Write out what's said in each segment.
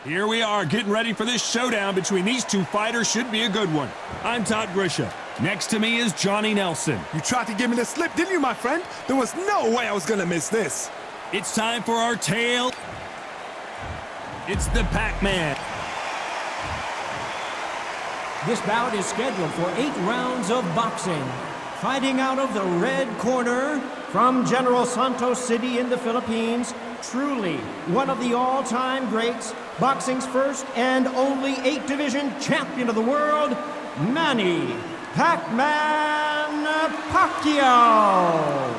Here we are, getting ready for this showdown between these two fighters. Should be a good one. I'm Todd Grisha. Next to me is Johnny Nelson. You tried to give me the slip, didn't you, my friend? There was no way I was going to miss this. It's time for our tale. It's the Pac-Man. This bout is scheduled for 8 rounds of boxing. Fighting out of the red corner, from General Santos City in the Philippines, truly one of the all-time greats, boxing's first and only 8-division champion of the world, Manny Pac-Man Pacquiao.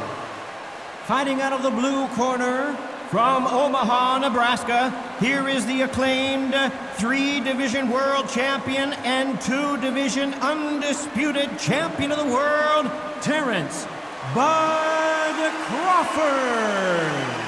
Fighting out of the blue corner, from Omaha, Nebraska, here is the acclaimed 3-division world champion and 2-division undisputed champion of the world, Terrence Bud Crawford.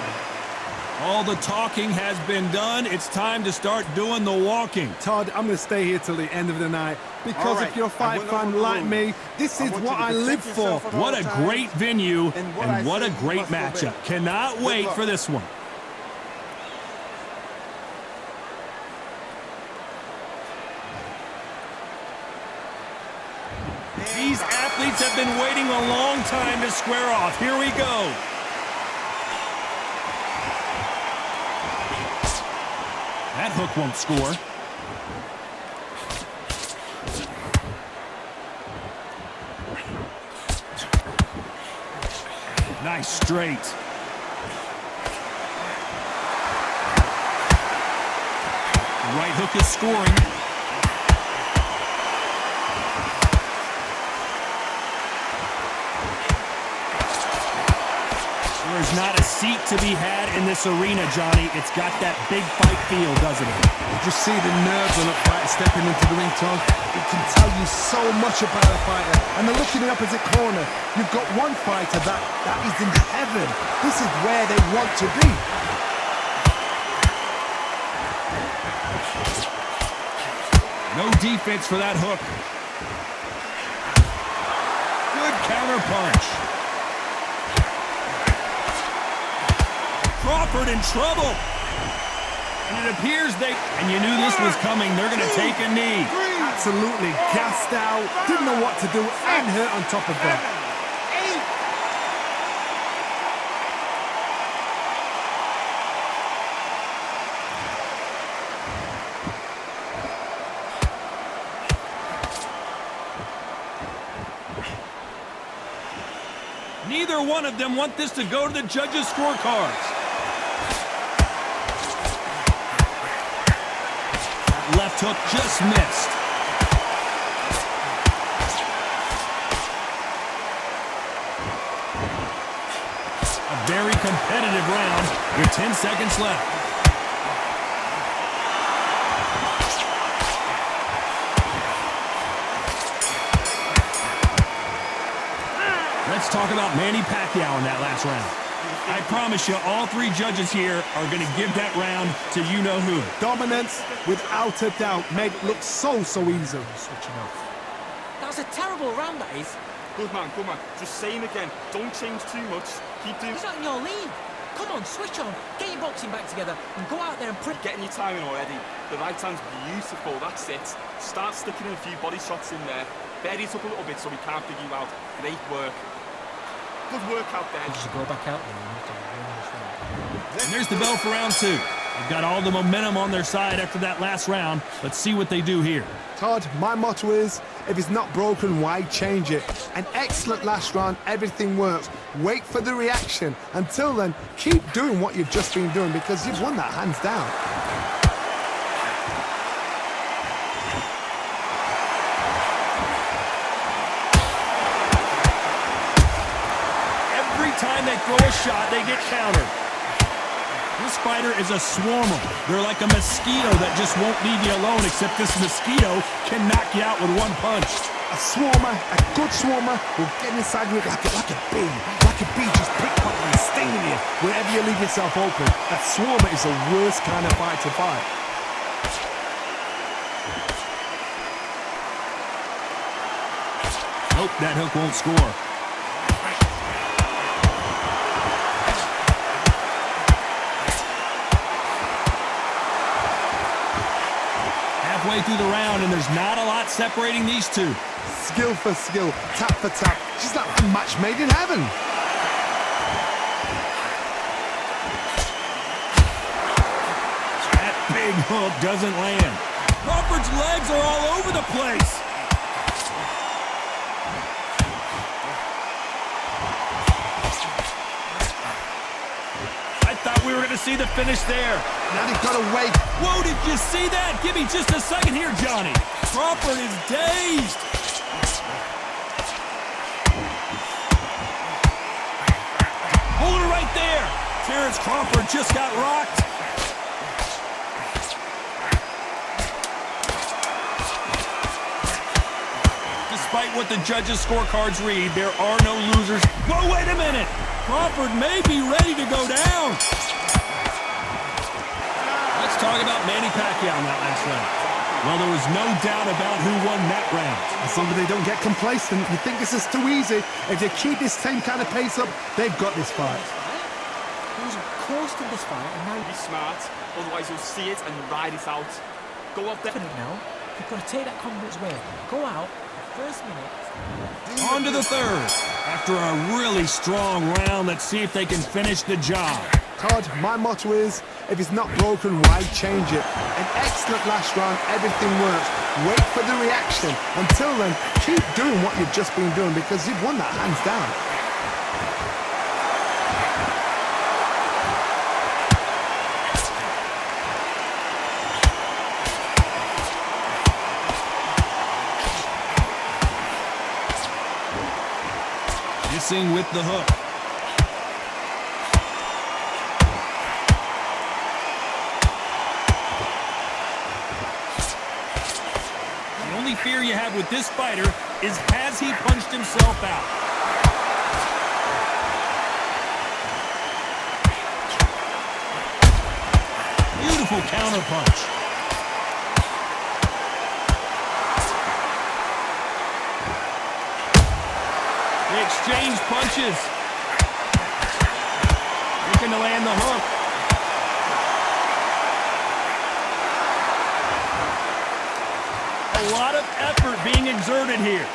All the talking has been done. It's time to start doing the walking. Todd, I'm going to stay here till the end of the night because if you're a fight fan like me, this is what I live for. What a great venue and what a great matchup. Cannot wait for this one. These athletes have been waiting a long time to square off. Here we go. That hook won't score. Nice straight. The right hook is scoring. There's not a seat to be had in this arena, Johnny. It's got that big fight feel, doesn't it? You just see the nerves on a fighter stepping into the ring, Todd. It can tell you so much about a fighter. And then looking in the opposite corner, you've got one fighter that is in heaven. This is where they want to be. No defense for that hook. Good counter punch. Crawford in trouble. And it appears and you knew this was coming. They're going to take a knee. Absolutely gassed out, didn't know what to do, and hurt on top of that. Neither one of them want this to go to the judges' scorecards. Left hook just missed. A very competitive round with 10 seconds left. Let's talk about Manny Pacquiao in that last round. I promise you, all 3 judges here are going to give that round to you-know-who. Dominance, without a doubt, made it look so easy. Switching off. That was a terrible round, that is. Good man, good man. Just saying again, don't change too much. Keep doing... He's not in your league. Come on, switch on. Get your boxing back together and go out there and print. Getting your timing already. The right hand's beautiful, that's it. Start sticking in a few body shots in there. Bury it up a little bit so we can't figure you out. Great work. Good work out there. You should go back out there. And there's the bell for round 2. They've got all the momentum on their side after that last round. Let's see what they do here. Todd, my motto is, if it's not broken, why change it? An excellent last round, everything works. Wait for the reaction. Until then, keep doing what you've just been doing because you've won that hands down. Time they throw a shot, they get countered. This fighter is a swarmer. They're like a mosquito that just won't leave you alone, except this mosquito can knock you out with one punch. A swarmer, a good swarmer, will get inside you like a bee. Like a bee just pickpocketing, stinging you wherever you leave yourself open. A swarmer is the worst kind of fight to fight. Nope, that hook won't score. halfway through the round, and there's not a lot separating these two. Skill for skill, tap for tap. She's like a match made in heaven. That big hook doesn't land. Crawford's legs are all over the place. I thought we were going to see the finish there. Now they've got to wait. Whoa, did you see that? Give me just a second here, Johnny. Crawford is dazed. Hold her right there. Terrence Crawford just got rocked. Despite what the judges' scorecards read, there are no losers. Whoa, wait a minute. Crawford may be ready to go down. Let's talk about Manny Pacquiao in that last round. Well, there was no doubt about who won that round. As long as they don't get complacent, you think this is too easy. If they keep this same kind of pace up, they've got this fight. He was close to this fight, and now Be smart, otherwise you'll see it and ride it out. Go out there. now. You've got to take that confidence away. Go out. First minute. On to the third. After a really strong round, let's see if they can finish the job. Todd, my motto is, if it's not broken, why change it? An excellent last round, everything works. Wait for the reaction. Until then, keep doing what you've just been doing because you've won that hands down. Missing with the hook. The only fear you have with this fighter is, has he punched himself out? Beautiful counter punch. They exchange punches. Looking to land the hook. A lot of effort being exerted here.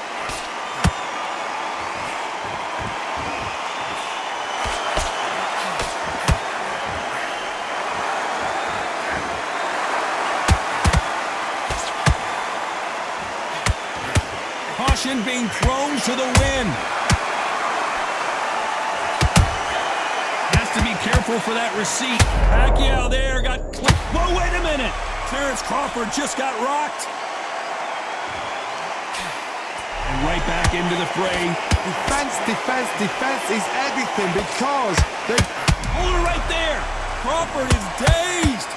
Caution being thrown to the wind. Has to be careful for that receipt. Pacquiao there got clipped. Whoa, wait a minute. Terrence Crawford just got rocked. And right back into the fray. Defense, defense, defense is everything because they... Hold her right there. Crawford is dazed.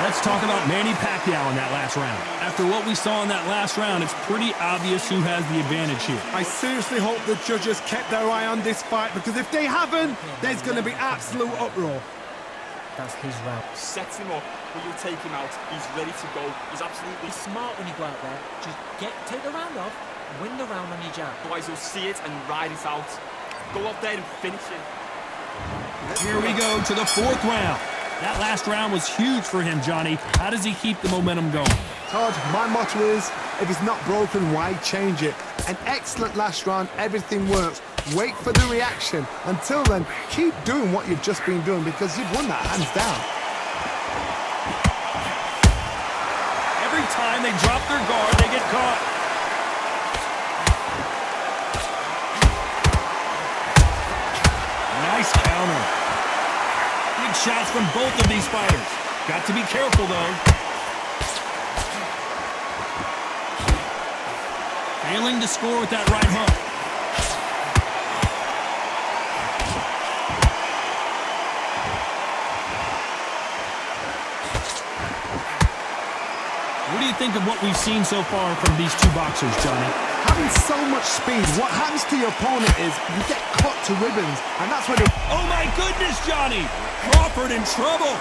Let's talk about Manny Pacquiao in that last round. After what we saw in that last round, it's pretty obvious who has the advantage here. I seriously hope the judges kept their eye on this fight because if they haven't, there's going to be absolute uproar. That's his round. Set him up, where you'll take him out. He's ready to go. He's absolutely Be smart when you go out there. Just take the round off, win the round on your jab. Otherwise you'll see it and ride it out. Go out there and finish it. Here we go to the fourth round. That last round was huge for him, Johnny. How does he keep the momentum going? Todd, my motto is, if it's not broken, why change it? An excellent last round, everything works. Wait for the reaction. Until then, keep doing what you've just been doing because you've won that hands down. Every time they drop their guard, they get caught. Nice counter. Big shots from both of these fighters. Got to be careful, though. Failing to score with that right hook. What do you think of what we've seen so far from these two boxers, Johnny? Having so much speed, what happens to your opponent is you get cut to ribbons, and that's when... Oh my goodness, Johnny! Crawford in trouble.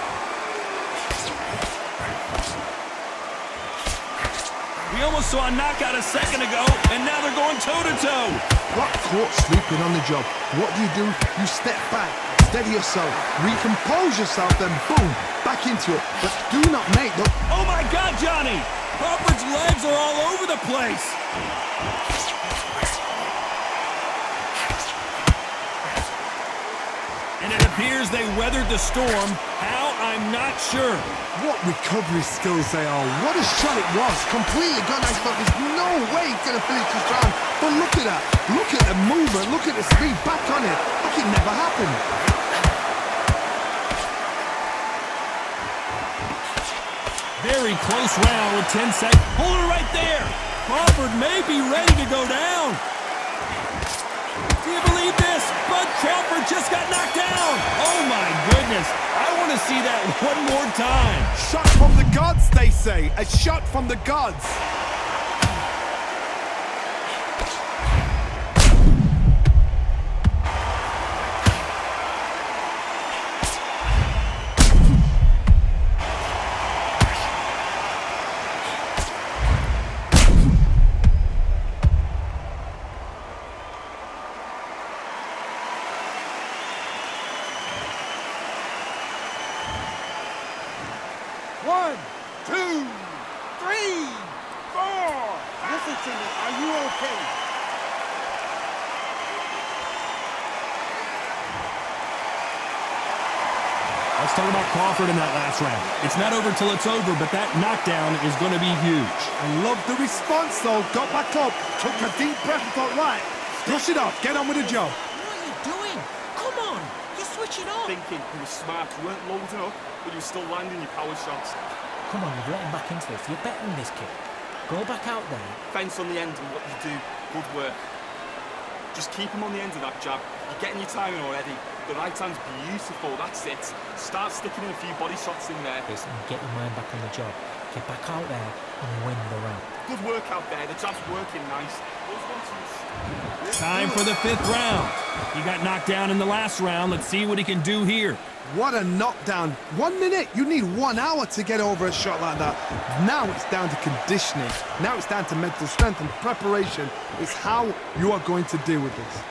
We almost saw a knockout a second ago, and now they're going toe-to-toe. Got caught sleeping on the job. What do? You step back, steady yourself, recompose yourself, then boom, back into it. But do not make the... Oh my God, Johnny! Crawford's legs are all over the place. And it appears they weathered the storm. How? I'm not sure. What recovery skills they are. What a shot it was. Completely gone. I thought there's no way he's going to finish this round. But look at that. Look at the movement. Look at the speed. Back on it. Like it never happened. Very close round with 10 seconds. Hold it right there. Crawford may be ready to go down. Do you believe this? But Crawford just got knocked down. Oh my goodness. I want to see that one more time. Shot from the gods, they say. A shot from the gods. One, two, three, four. Listen to me. Are you okay? Let's talk about Crawford in that last round. It's not over till it's over, but that knockdown is going to be huge. I love the response, though. Got back up, took a deep breath and thought, right, brush it off, get on with the job. What are you doing? Come on, you're switching up. Thinking you were smart, you weren't loading up, but you were still landing your power shots. Come on, you've let him back into this. You're better than this kid. Go back out there. Fence on the end and what you do, good work. Just keep him on the end of that jab. You're getting your timing already. The right hand's beautiful, that's it. Start sticking in a few body shots in there. Listen, get your mind back on the job. Get back out there and win the round. Good work out there, the jab's working nice. Time for the 5th round. He got knocked down in the last round. Let's see what he can do here. What a knockdown. 1 minute, you need 1 hour to get over a shot like that. Now it's down to conditioning. Now it's down to mental strength and preparation. It's how you are going to deal with this.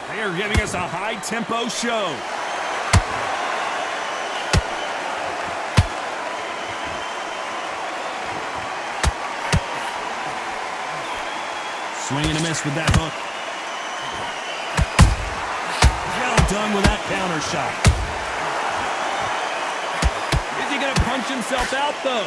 They are giving us a high-tempo show. Swing and a miss with that hook. Well done with that counter shot. Is he going to punch himself out, though?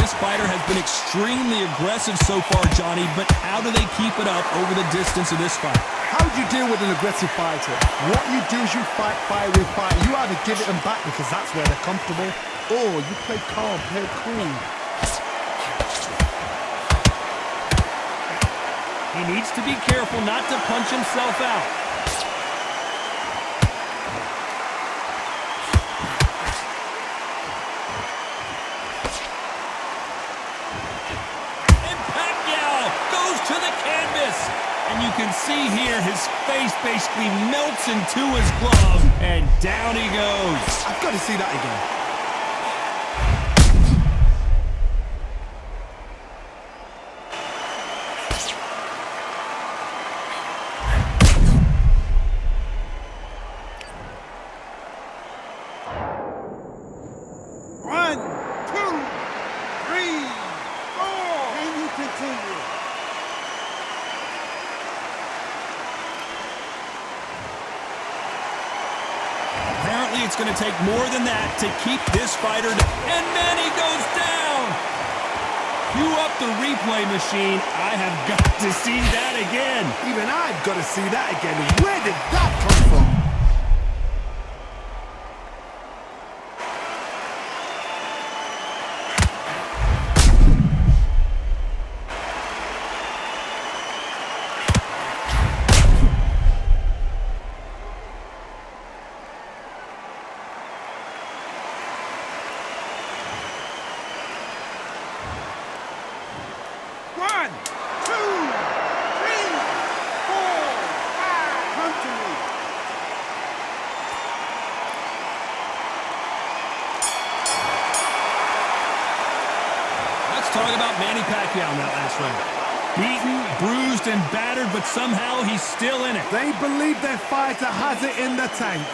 This fighter has been extremely aggressive so far, Johnny, but how do they keep it up over the distance of this fight? How do you deal with an aggressive fighter? What you do is you fight fire with fire. You either give it them back because that's where they're comfortable, or you play calm, play cool. He needs to be careful not to punch himself out. And Pacquiao goes to the canvas. And you can see here his face basically melts into his glove, and down he goes. I've got to see that again. One, two, three, four. Can you continue? Apparently it's going to take more than that to keep this fighter and Manny goes down. Cue up the replay machine. I have got to see that again. Even I've got to see that again. Where did that come from? One, two, Manny Pacquiao in that last round. Beaten, bruised, and battered, but somehow he's still in it. They believe their fighter has it in the tank.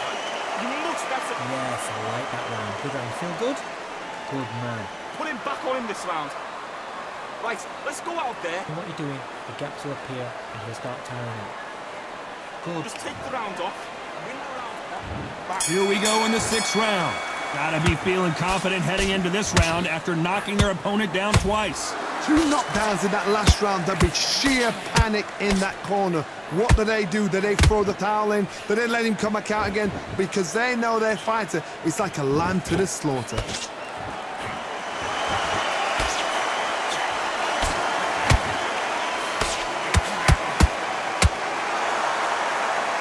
He looks better. Yes, I like that round. Good round. Feel good? Good man. Put him back on him this round. Right, let's go out there. And what you're doing, the gaps will appear and he'll start tiring out. Good. Just take the round off. Win the round back. Here we go in the 6th round. Gotta be feeling confident heading into this round after knocking their opponent down twice. 2 knockdowns in that last round. There'll be sheer panic in that corner. What do? Do they throw the towel in? Do they let him come back out again? Because they know their fighter is like a lamb to the slaughter.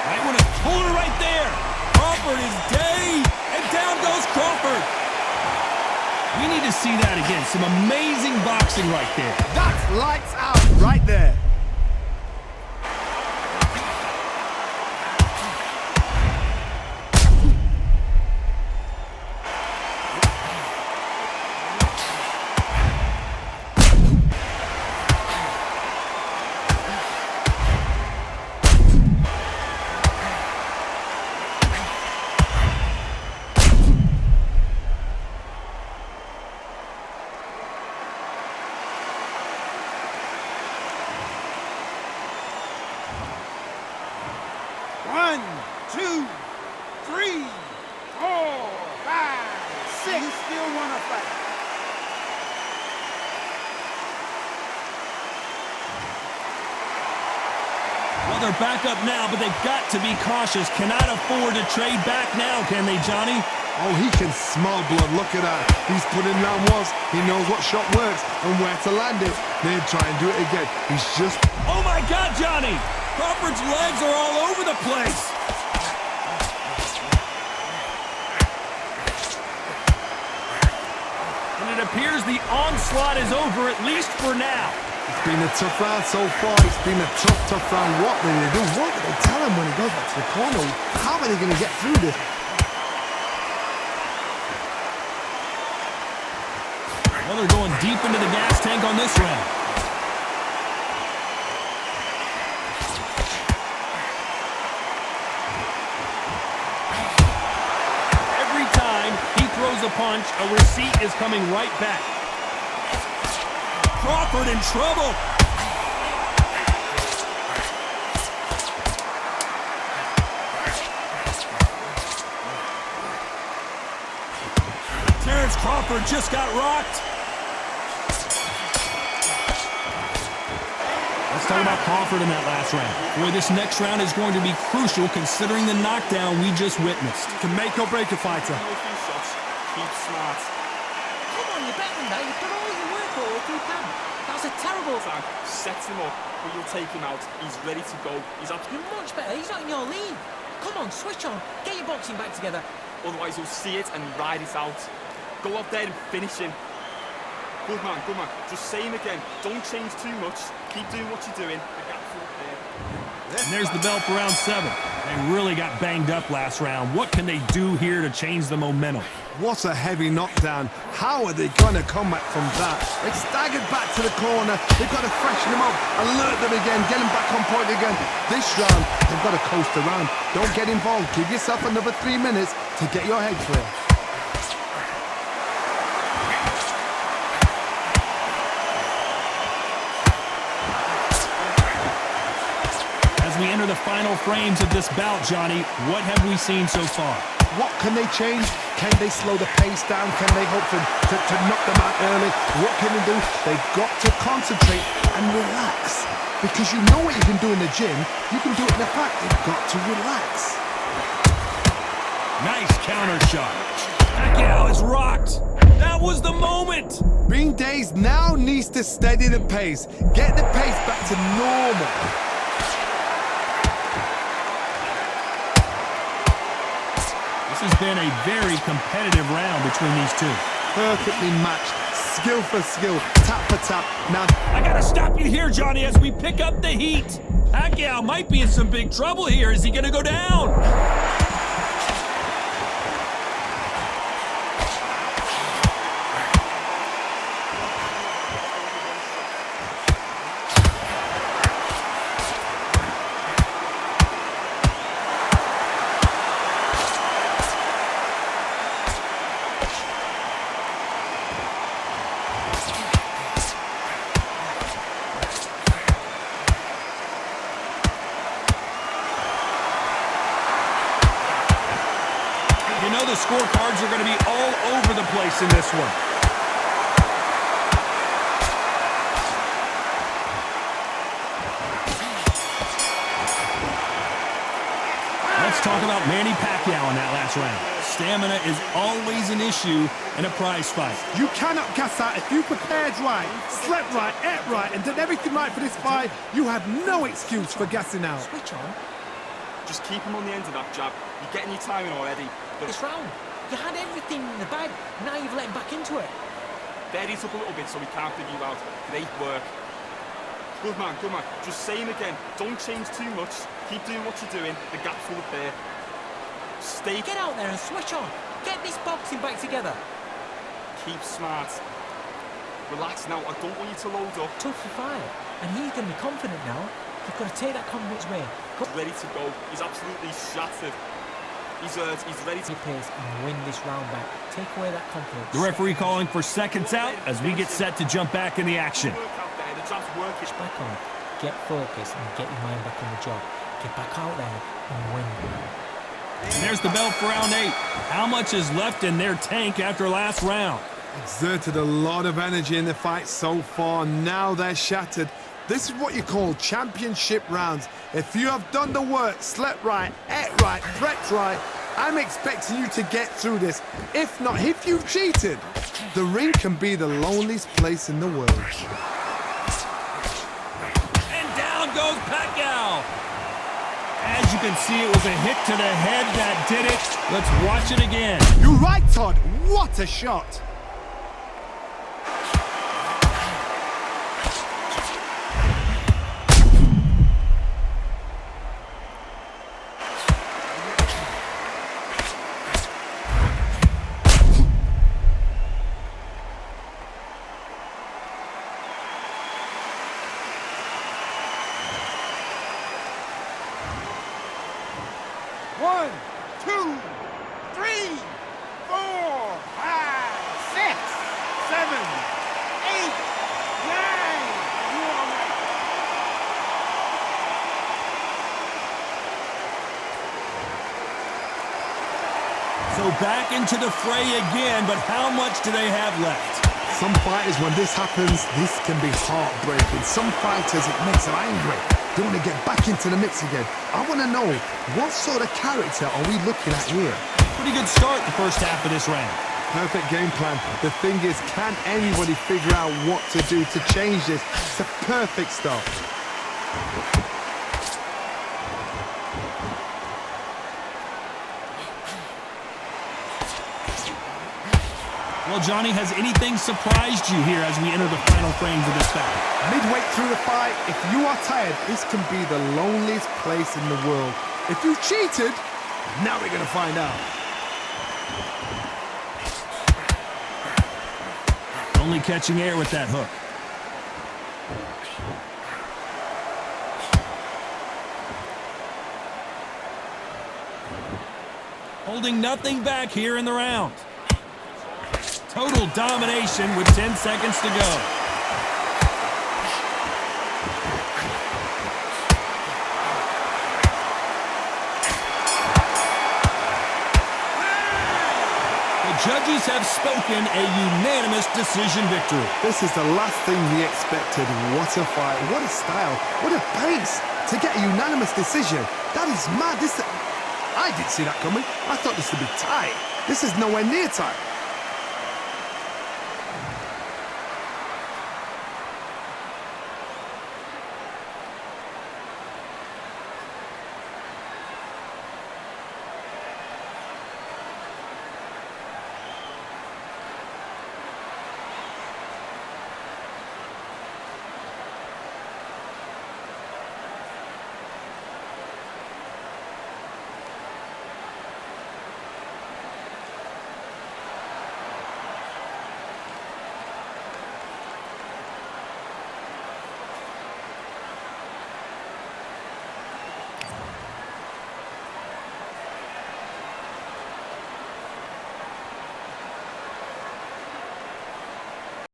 Might want to hold her right there. Crawford is day, and down goes Crawford. We need to see that again. Some amazing boxing right there. That's lights out right there. One, two, three, four, five, six. You still want to fight? Well, they're back up now, but they've got to be cautious. Cannot afford to trade back now, can they, Johnny? Oh, he can smell blood. Look at that. He's put in round once. He knows what shot works and where to land it. Then try and do it again. He's just... Oh, my God, Johnny! Crawford's legs are all over the place. And it appears the onslaught is over, at least for now. It's been a tough round so far. It's been a tough round. What do they do? What do they tell him when he goes back to the corner? How are they going to get through this? Well, they're going deep into the gas tank on this round. Every time he throws a punch, a receipt is coming right back. Crawford in trouble. Terrence Crawford just got rocked. Let's talk about Crawford in that last round. Boy, this next round is going to be crucial considering the knockdown we just witnessed. Can make or break a fighter. A few shots. Keep smart. Come on, you're better than that. You've done all your work all you can. That was a terrible Time. Sets him up, but you'll take him out. He's ready to go. He's up. You're much better. He's not in your league. Come on, switch on. Get your boxing back together. Otherwise, you'll see it and ride it out. Go out there and finish him. Good man, good man. Just say him again. Don't change too much. Keep doing what you're doing. The gap's up there. And there's the bell for round 7. They really got banged up last round. What can they do here to change the momentum? What a heavy knockdown. How are they going to come back from that? They staggered back to the corner. They've got to freshen them up, alert them again, get them back on point again. This round, they've got to coast around. Don't get involved. Give yourself another 3 minutes to get your head clear. As we enter the final frames of this bout, Johnny, what have we seen so far? What can they change? Can they slow the pace down? Can they hope to knock them out early? What can they do? They've got to concentrate and relax. Because you know what you can do in the gym. You can do it in the fight. They've got to relax. Nice counter shot. Pacquiao is rocked. That was the moment. Bean Days now needs to steady the pace. Get the pace back to normal. This has been a very competitive round between these two. Perfectly matched. Skill for skill. Tap for tap. Now, I gotta stop you here, Johnny, as we pick up the heat. Pacquiao might be in some big trouble here. Is he gonna go down? scorecards are going to be all over the place in this one. Let's talk about Manny Pacquiao in that last round. Stamina is always an issue in a prize fight. You cannot gas out. If you prepared right, slept right, ate right, and did everything right for this fight, you have no excuse for gassing out. Switch on. Just keep him on the end of that jab. You're getting your timing already. This round, you had everything in the bag. Now you've let him back into it. Berries up a little bit so we can't figure you out. Great work. Good man, good man. Just same again. Don't change too much. Keep doing what you're doing. The gap's full of there. Stay. Get out there and switch on. Get this boxing back together. Keep smart. Relax now. I don't want you to load up. Tough for fight. And he's going to be confident now. You've got to take that confidence away. He's ready to go. He's absolutely shattered. He's ready to pace and win this round back. Take away that confidence. The referee calling for seconds out as we get set to jump back in the action. work out there. The jab's working. Back on. Get focused and get your mind back on the job. Get back out there and win. And there's the bell for round 8. How much is left in their tank after last round? Exerted a lot of energy in the fight so far. Now they're shattered. This is what you call championship rounds. If you have done the work, slept right, ate right, prepped right, I'm expecting you to get through this. If not, if you've cheated, the ring can be the loneliest place in the world. And down goes Pacquiao. As you can see, it was a hit to the head that did it. Let's watch it again. You're right, Todd. What a shot. One, two, three, 4, 5, 6, 7, 8, 9. So back into the fray again, but how much do they have left? Some fighters, when this happens, this can be heartbreaking. Some fighters, it makes them angry. They want to get back into the mix again. I want to know, what sort of character are we looking at here? Pretty good start the first half of this round. Perfect game plan. The thing is, can anybody figure out what to do to change this? It's a perfect start. Well, Johnny, has anything surprised you here as we enter the final frames of this battle? Midway through the fight, if you are tired, this can be the loneliest place in the world. If you cheated, now we're going to find out. Only catching air with that hook. Holding nothing back here in the round. Total domination with 10 seconds to go. The judges have spoken, a unanimous decision victory. This is the last thing we expected. What a fight, what a style, what a pace to get a unanimous decision. That is mad. I didn't see that coming. I thought this would be tight. This is nowhere near tight.